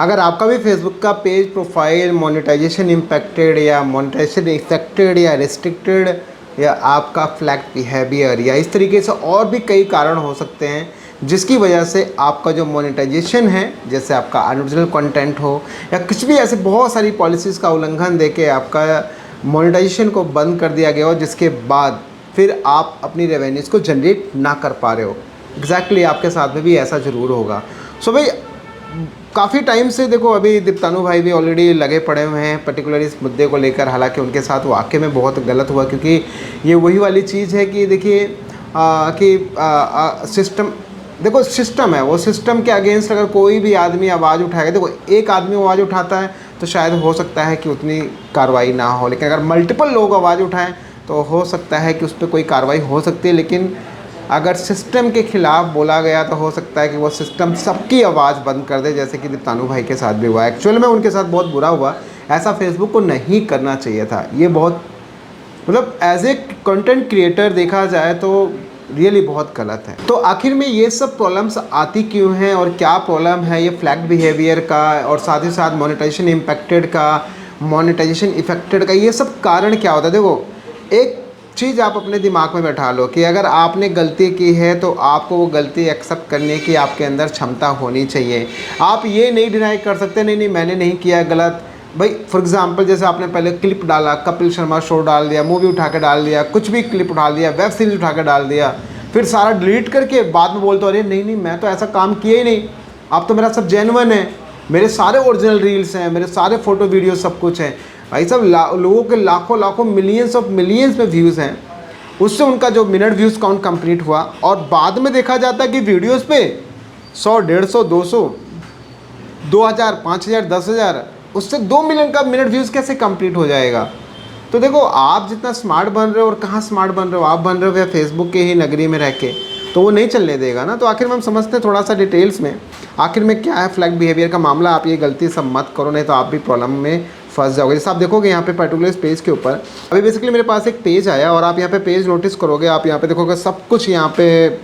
अगर आपका भी फेसबुक का पेज प्रोफाइल मोनेटाइजेशन इम्पैक्टेड या मोनेटाइजेशन इफेक्टेड या रिस्ट्रिक्टेड या आपका फ्लैग बिहेवियर या इस तरीके से और भी कई कारण हो सकते हैं जिसकी वजह से आपका जो मोनेटाइजेशन है, जैसे आपका अनओरिजिनल कंटेंट हो या कुछ भी ऐसे बहुत सारी पॉलिसीज़ का उल्लंघन देके आपका मोनेटाइजेशन को बंद कर दिया गया हो, जिसके बाद फिर आप अपनी रेवेन्यूज़ को जनरेट ना कर पा रहे हो। एग्जैक्टली आपके साथ में भी ऐसा ज़रूर होगा। सो भाई काफ़ी टाइम से देखो अभी दीप्तानु भाई भी ऑलरेडी लगे पड़े हुए हैं पर्टिकुलर इस मुद्दे को लेकर। हालांकि उनके साथ वाकई में बहुत गलत हुआ, क्योंकि ये वही वाली चीज़ है कि देखिए कि सिस्टम, देखो सिस्टम है, वो सिस्टम के अगेंस्ट अगर कोई भी आदमी आवाज़ उठाएगा, देखो एक आदमी आवाज़ उठाता है तो शायद हो सकता है कि उतनी कार्रवाई ना हो, लेकिन अगर मल्टीपल लोग आवाज़ उठाएं तो हो सकता है कि उस पर कोई कार्रवाई हो सकती है। लेकिन अगर सिस्टम के ख़िलाफ़ बोला गया तो हो सकता है कि वो सिस्टम सबकी आवाज़ बंद कर दे, जैसे कि दीप्तानु भाई के साथ भी हुआ। एक्चुअल में उनके साथ बहुत बुरा हुआ, ऐसा फेसबुक को नहीं करना चाहिए था। ये बहुत मतलब एज ए कंटेंट क्रिएटर देखा जाए तो रियली बहुत गलत है। तो आखिर में ये सब प्रॉब्लम्स आती क्यों हैं और क्या प्रॉब्लम है ये फ्लैग बिहेवियर का और साथ ही साथ मोनेटाइजेशन इम्पैक्टेड का, मोनेटाइजेशन इफेक्टेड का, ये सब कारण क्या होता है? देखो एक चीज़ आप अपने दिमाग में बैठा लो कि अगर आपने गलती की है तो आपको वो गलती एक्सेप्ट करने की आपके अंदर क्षमता होनी चाहिए। आप ये नहीं डिनाई कर सकते नहीं नहीं मैंने नहीं किया गलत। भाई फॉर एग्जांपल जैसे आपने पहले क्लिप डाला, कपिल शर्मा शो डाल दिया, मूवी उठा के डाल दिया, कुछ भी क्लिप उठा दिया, वेब सीरीज उठा के डाल दिया, फिर सारा डिलीट करके बाद में बोलते हो अरे नहीं नहीं मैं तो ऐसा काम किया ही नहीं, अब तो मेरा सब जेन्युइन है, मेरे सारे ओरिजिनल रील्स हैं, मेरे सारे फ़ोटो वीडियो सब कुछ है। भाई सब लोगों के लाखों लाखों मिलियंस ऑफ मिलियंस में व्यूज़ हैं, उससे उनका जो मिनट व्यूज़ काउंट कंप्लीट हुआ और बाद में देखा जाता है कि वीडियोस पे 100, 150, 200, 2000, 5000, 10,000, उससे 2 मिलियन का मिनट व्यूज़ कैसे कंप्लीट हो जाएगा? तो देखो आप जितना स्मार्ट बन रहे हो और कहाँ स्मार्ट बन रहे हो, आप बन रहे हो या फेसबुक के ही नगरी में रह के, तो वो नहीं चलने देगा ना। तो आखिर में हम समझते हैं थोड़ा सा डिटेल्स में आखिर में क्या है फ्लैग बिहेवियर का मामला। आप ये गलती सब मत करो, नहीं तो आप भी प्रॉब्लम में फंस जाओगे। जैसे आप देखोगे यहाँ पे पर्टिकुलर इस पेज के ऊपर अभी बेसिकली मेरे पास एक पेज आया और आप यहाँ पे पेज नोटिस करोगे, आप यहाँ पे देखोगे सब कुछ यहाँ पे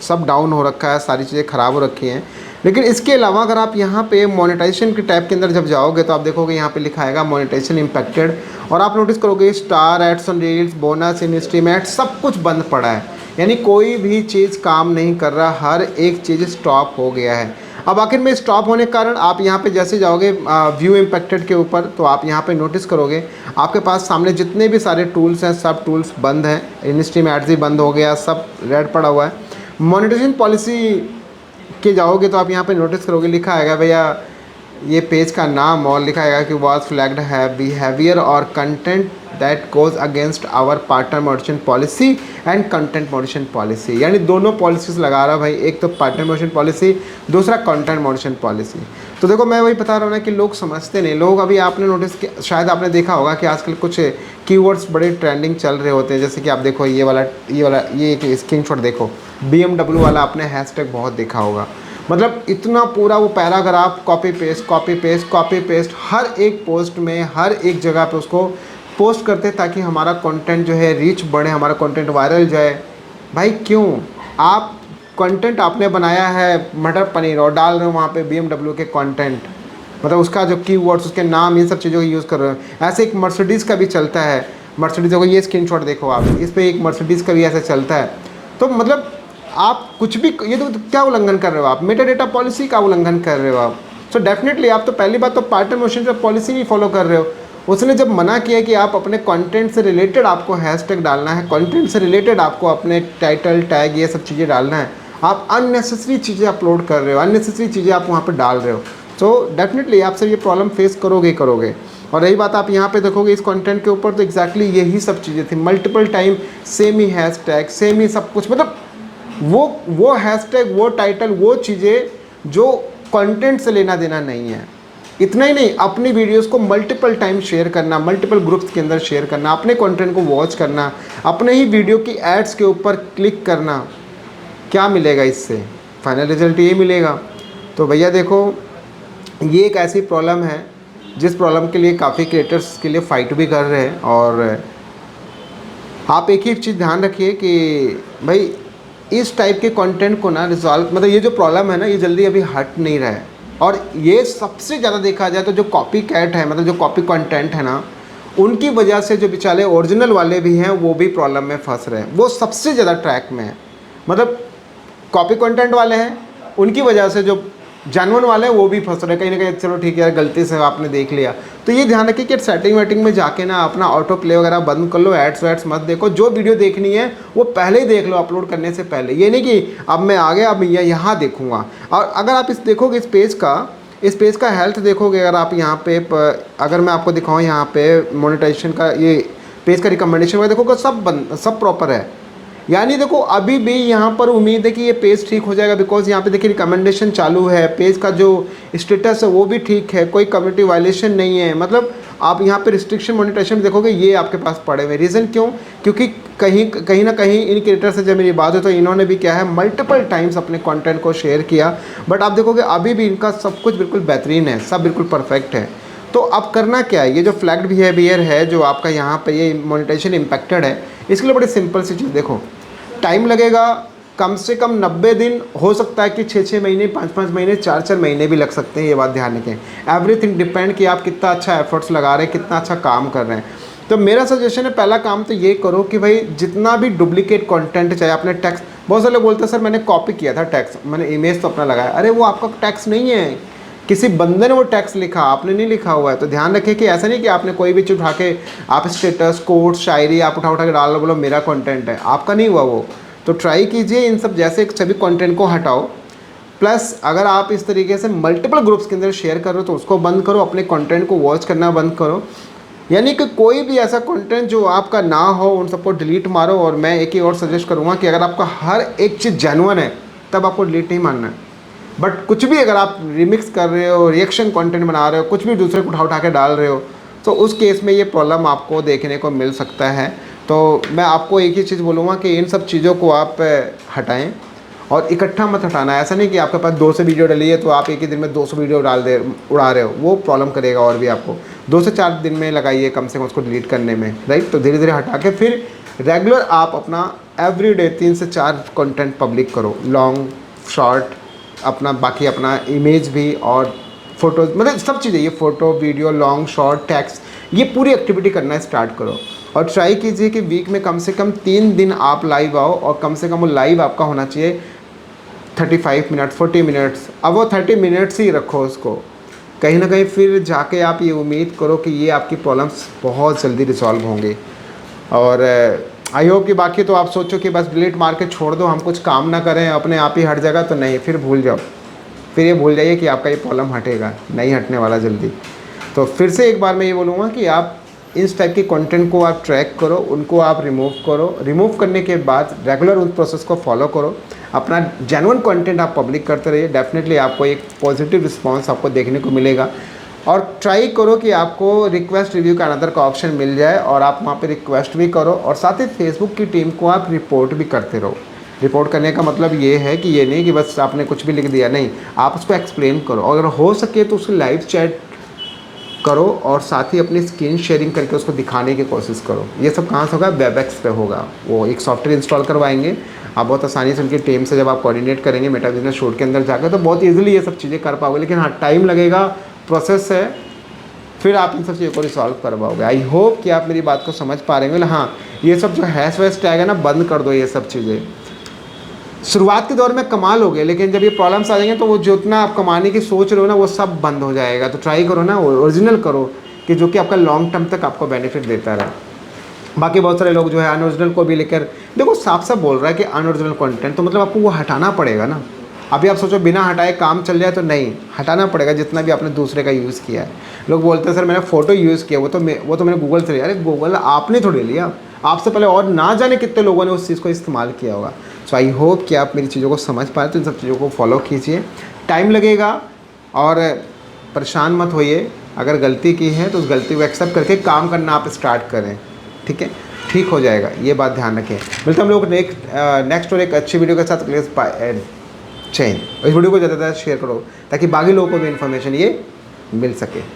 सब डाउन हो रखा है, सारी चीज़ें ख़राब हो रखी हैं। लेकिन इसके अलावा अगर आप यहाँ पे मोनेटाइजेशन के टैब के अंदर जब जाओगे तो आप देखोगे यहाँ पे लिखा आएगा मोनेटाइजेशन इम्पैक्टेड, और आप नोटिस करोगे star ads on reels, bonus, in stream ads सब कुछ बंद पड़ा है, यानी कोई भी चीज़ काम नहीं कर रहा, हर एक चीज़ स्टॉप हो गया है। अब आखिर में स्टॉप होने के कारण आप यहाँ पे जैसे जाओगे व्यू इम्पैक्टेड के ऊपर तो आप यहाँ पे नोटिस करोगे आपके पास सामने जितने भी सारे टूल्स हैं सब टूल्स बंद हैं, इन स्ट्रीम एड्स भी बंद हो गया, सब रेड पड़ा हुआ है। मोनेटाइजेशन पॉलिसी के जाओगे तो आप यहाँ पे नोटिस करोगे लिखा आएगा भैया ये पेज का नाम और लिखा आएगा कि वॉज फ्लैग्ड है बिहेवियर और content that goes against our partner moderation policy and content moderation policy, यानी दोनों पॉलिसीज़ लगा रहा भाई, एक तो पार्टनर मॉडरेशन पॉलिसी, दूसरा कंटेंट मॉडरेशन पॉलिसी। तो देखो मैं वही बता रहा हूँ ना कि लोग समझते नहीं। लोग अभी आपने नोटिस किया, शायद आपने देखा होगा कि आजकल कुछ कीवर्ड्स बड़े ट्रेंडिंग चल रहे होते हैं, जैसे कि आप देखो ये एक स्क्रीनशॉट देखो, BMW वाला आपने हैशटैग बहुत देखा होगा। मतलब इतना पूरा वो paragraph copy paste copy paste copy paste हर एक पोस्ट में हर एक जगह पे उसको पोस्ट करते ताकि हमारा कंटेंट जो है रीच बढ़े, हमारा कंटेंट वायरल जाए। भाई क्यों? आप कंटेंट आपने बनाया है मटर पनीर और डाल रहे हो वहाँ पे BMW के कंटेंट, मतलब उसका जो कीवर्ड्स, उसके नाम, इन सब चीज़ों का यूज़ कर रहे हो। ऐसे एक मर्सिडीज़ का भी चलता है, मर्सिडीज़ को ये स्क्रीनशॉट देखो आप, इस पर एक मर्सिडीज़ का भी ऐसा चलता है। तो मतलब आप कुछ भी, ये तो क्या उल्लंघन कर रहे हो आप? मेटा डेटा पॉलिसी का उल्लंघन कर रहे हो आप। सो डेफिनेटली आप तो पहली बात तो पार्टनर मॉडरेशन पॉलिसी नहीं फॉलो कर रहे हो। उसने जब मना किया कि आप अपने कंटेंट से रिलेटेड आपको हैशटैग डालना है, कंटेंट से रिलेटेड आपको अपने टाइटल टैग ये सब चीज़ें डालना है, आप अननेसेसरी चीज़ें अपलोड कर रहे हो, अननेसेसरी चीज़ें आप वहाँ पर डाल रहे हो। सो डेफिनेटली आप सब ये प्रॉब्लम फेस करोगे ही करोगे। और रही बात आप यहाँ पे देखोगे इस कंटेंट के ऊपर, तो एग्जैक्टली यही सब चीज़ें थी, मल्टीपल टाइम सेम ही हैशटैग, सेम ही सब कुछ, मतलब वो हैशटैग, वो टाइटल, वो चीज़ें जो कंटेंट से लेना देना नहीं है। इतना ही नहीं, अपनी वीडियोस को मल्टीपल टाइम शेयर करना, मल्टीपल ग्रुप्स के अंदर शेयर करना, अपने कंटेंट को वॉच करना, अपने ही वीडियो की एड्स के ऊपर क्लिक करना, क्या मिलेगा इससे? फाइनल रिजल्ट ये मिलेगा। तो भैया देखो ये एक ऐसी प्रॉब्लम है जिस प्रॉब्लम के लिए काफ़ी क्रिएटर्स के लिए फ़ाइट भी कर रहे हैं। और आप एक ही चीज़ ध्यान रखिए कि भाई इस टाइप के कंटेंट को ना रिजॉल्व, मतलब ये जो प्रॉब्लम है ना ये जल्दी अभी हट नहीं रहा है। और ये सबसे ज़्यादा देखा जाए तो जो कॉपी कैट है, मतलब जो कॉपी कंटेंट है ना, उनकी वजह से जो बेचारे ओरिजिनल वाले भी हैं वो भी प्रॉब्लम में फंस रहे हैं, वो सबसे ज़्यादा ट्रैक में है। मतलब कॉपी कंटेंट वाले हैं, उनकी वजह से जो जेन्युइन वाले हैं वो भी फंस रहे हैं कहीं ना कहीं। चलो ठीक है यार, गलती से आपने देख लिया, तो ये ध्यान रखिए कि सेटिंग वेटिंग में जाके ना अपना ऑटो प्ले वगैरह बंद कर लो, एड्स वैड्स मत देखो। जो वीडियो देखनी है वो पहले ही देख लो अपलोड करने से पहले। ये नहीं कि अब मैं आ गया अब मैं यहाँ देखूँगा। और अगर आप इस देखोगे इस पेज का हेल्थ देखोगे, अगर आप यहाँ पे अगर मैं आपको दिखाऊँ यहाँ पे मोनेटाइजेशन का ये पेज का रिकमेंडेशन वगैरह देखोगे, सब प्रॉपर है। यानी देखो अभी भी यहाँ पर उम्मीद है कि ये पेज ठीक हो जाएगा, बिकॉज यहाँ पे देखिए रिकमेंडेशन चालू है, पेज का जो स्टेटस है वो भी ठीक है, कोई कम्युनिटी वायलेशन नहीं है। मतलब आप यहाँ पे रिस्ट्रिक्शन मोनेटाइजेशन देखोगे ये आपके पास पड़े हुए। रीज़न क्यों? क्योंकि कहीं ना कहीं इन क्रिएटर से जब मेरी बात हो तो इन्होंने भी क्या है मल्टीपल टाइम्स अपने कंटेंट को शेयर किया, बट आप देखोगे अभी भी इनका सब कुछ बिल्कुल बेहतरीन है, सब बिल्कुल परफेक्ट है। तो अब करना क्या है, ये जो फ्लैग्ड बिहेवियर है जो आपका यहाँ पे ये मोनेटाइजेशन इम्पैक्टेड है, इसके लिए बड़ी सिंपल सी चीज़ देखो। टाइम लगेगा कम से कम 90 दिन, हो सकता है कि 6-6 महीने, 5-5 महीने, 4-4 महीने भी लग सकते हैं, ये बात ध्यान रखें। एवरीथिंग डिपेंड कि आप कितना अच्छा एफर्ट्स लगा रहे हैं, कितना अच्छा काम कर रहे हैं। तो मेरा सजेशन है पहला काम तो ये करो कि भाई जितना भी डुप्लीकेट कंटेंट, चाहे आपने टैक्स, बहुत सारे लोग बोलते हैं सर मैंने कॉपी किया था टैक्स, मैंने इमेज तो अपना लगाया, अरे वो आपका टैक्स नहीं है, किसी बंदे ने वो टैक्स लिखा, आपने नहीं लिखा हुआ है। तो ध्यान रखें कि ऐसा नहीं कि आपने कोई भी चीज़ उठा के आप स्टेटस कोट्स शायरी आप उठा के डाल लो, बोलो मेरा कंटेंट है, आपका नहीं हुआ वो। तो ट्राई कीजिए इन सब जैसे सभी कंटेंट को हटाओ। प्लस अगर आप इस तरीके से मल्टीपल ग्रुप्स के अंदर शेयर कर रहे हो तो उसको बंद करो, अपने कंटेंट को वॉच करना बंद करो। यानी कि कोई भी ऐसा कंटेंट जो आपका ना हो उन सबको डिलीट मारो। और मैं एक ही और सजेस्ट करूँगा कि अगर आपका हर एक चीज़ जेन्युइन है तब आपको डिलीट नहीं मानना है, बट कुछ भी अगर आप रिमिक्स कर रहे हो, रिएक्शन कंटेंट बना रहे हो, कुछ भी दूसरे को उठा के डाल रहे हो, तो उस केस में ये प्रॉब्लम आपको देखने को मिल सकता है। तो मैं आपको एक ही चीज़ बोलूँगा कि इन सब चीज़ों को आप हटाएं और इकट्ठा मत हटाना। ऐसा नहीं कि आपके पास 200 वीडियो डली है तो आप एक ही दिन में 200 वीडियो उड़ा रहे हो, वो प्रॉब्लम करेगा। और भी आपको 2 से 4 दिन में लगाइए कम से कम उसको डिलीट करने में, राइट। तो धीरे धीरे हटा के फिर रेगुलर आप अपना एवरीडे 3 से 4 कंटेंट पब्लिक करो, लॉन्ग शॉर्ट, अपना बाकी अपना इमेज भी और फोटोज, मतलब सब चीज़ें, ये photo video long short text, ये पूरी एक्टिविटी करना स्टार्ट करो। और ट्राई कीजिए कि वीक में कम से कम 3 दिन आप लाइव आओ, और कम से कम वो लाइव आपका होना चाहिए 35 मिनट 40 मिनट्स। अब वो 30 मिनट्स ही रखो उसको, कहीं ना कहीं फिर जाके आप ये उम्मीद करो कि ये आपकी प्रॉब्लम्स बहुत जल्दी रिजॉल्व होंगे। और आई होप कि बाकी तो आप सोचो कि बस डिलीट मार के छोड़ दो, हम कुछ काम ना करें, अपने आप ही हट जाएगा, तो नहीं, फिर भूल जाओ, फिर ये भूल जाइए कि आपका ये प्रॉब्लम हटेगा, नहीं हटने वाला जल्दी। तो फिर से एक बार मैं ये बोलूँगा कि आप इस टाइप के कंटेंट को आप ट्रैक करो, उनको आप रिमूव करो, रिमूव करने के बाद रेगुलर उस प्रोसेस को फॉलो करो, अपना जेन्युइन कंटेंट आप पब्लिक करते रहिए। डेफिनेटली आपको एक पॉजिटिव रिस्पांस आपको देखने को मिलेगा। और ट्राई करो कि आपको रिक्वेस्ट रिव्यू का अनदर का ऑप्शन मिल जाए और आप वहाँ पे रिक्वेस्ट भी करो, और साथ ही फेसबुक की टीम को आप रिपोर्ट भी करते रहो। रिपोर्ट करने का मतलब ये है कि ये नहीं कि बस आपने कुछ भी लिख दिया, नहीं, आप उसको एक्सप्लेन करो, अगर हो सके तो उसकी लाइव चैट करो, और साथ ही अपनी स्क्रीन शेयरिंग करके उसको दिखाने की कोशिश करो। ये सब कहाँ से होगा? वेबएक्स पे होगा। वो एक सॉफ्टवेयर इंस्टॉल करवाएंगे, आप बहुत आसानी से उनकी टीम से जब आप कोऑर्डिनेट करेंगे मेटा बिजनेस शूट के अंदर जाकर, तो बहुत ईजिली ये सब चीज़ें कर पाओगे। लेकिन हाँ, टाइम लगेगा, प्रोसेस है, फिर आप इन सब चीज़ों को रिसॉल्व कर पाओगे। आई होप कि आप मेरी बात को समझ पा रहे होंगे। हाँ, ये सब जो हैश वैश टैग है ना, बंद कर दो ये सब चीज़ें। शुरुआत के दौर में कमाल हो गए, लेकिन जब ये प्रॉब्लम्स आ जाएंगे तो वो जितना आप कमाने की सोच रहे हो ना, वो सब बंद हो जाएगा। तो ट्राई करो ना, ओरिजिनल करो, कि जो कि आपका लॉन्ग टर्म तक आपको बेनिफिट देता रहे। बाकी बहुत सारे लोग जो है अनओरिजिनल को भी लेकर, देखो साफ साफ बोल रहा है कि अनओरिजिनल कंटेंट, तो मतलब आपको वो हटाना पड़ेगा ना। अभी आप सोचो बिना हटाए काम चल जाए, तो नहीं, हटाना पड़ेगा जितना भी आपने दूसरे का यूज़ किया है। लोग बोलते हैं सर मैंने फ़ोटो यूज़ किया, वो तो मैंने गूगल से लिया। अरे गूगल आपने थोड़ी लिया, आपसे पहले और ना जाने कितने लोगों ने उस चीज़ को इस्तेमाल किया होगा। सो आई होप कि आप मेरी चीज़ों को समझ पाए, तो इन सब चीज़ों को फॉलो कीजिए। टाइम लगेगा और परेशान मत होइए, अगर गलती की है तो उस गलती को एक्सेप्ट करके काम करना आप स्टार्ट करें, ठीक है, ठीक हो जाएगा, ये बात ध्यान रखें। मिलते हम लोग नेक्स्ट और एक अच्छी वीडियो के साथ। प्लीज़ इस वीडियो को ज़्यादा से ज़्यादा शेयर करो ताकि बाकी लोगों को भी इन्फॉर्मेशन ये मिल सके।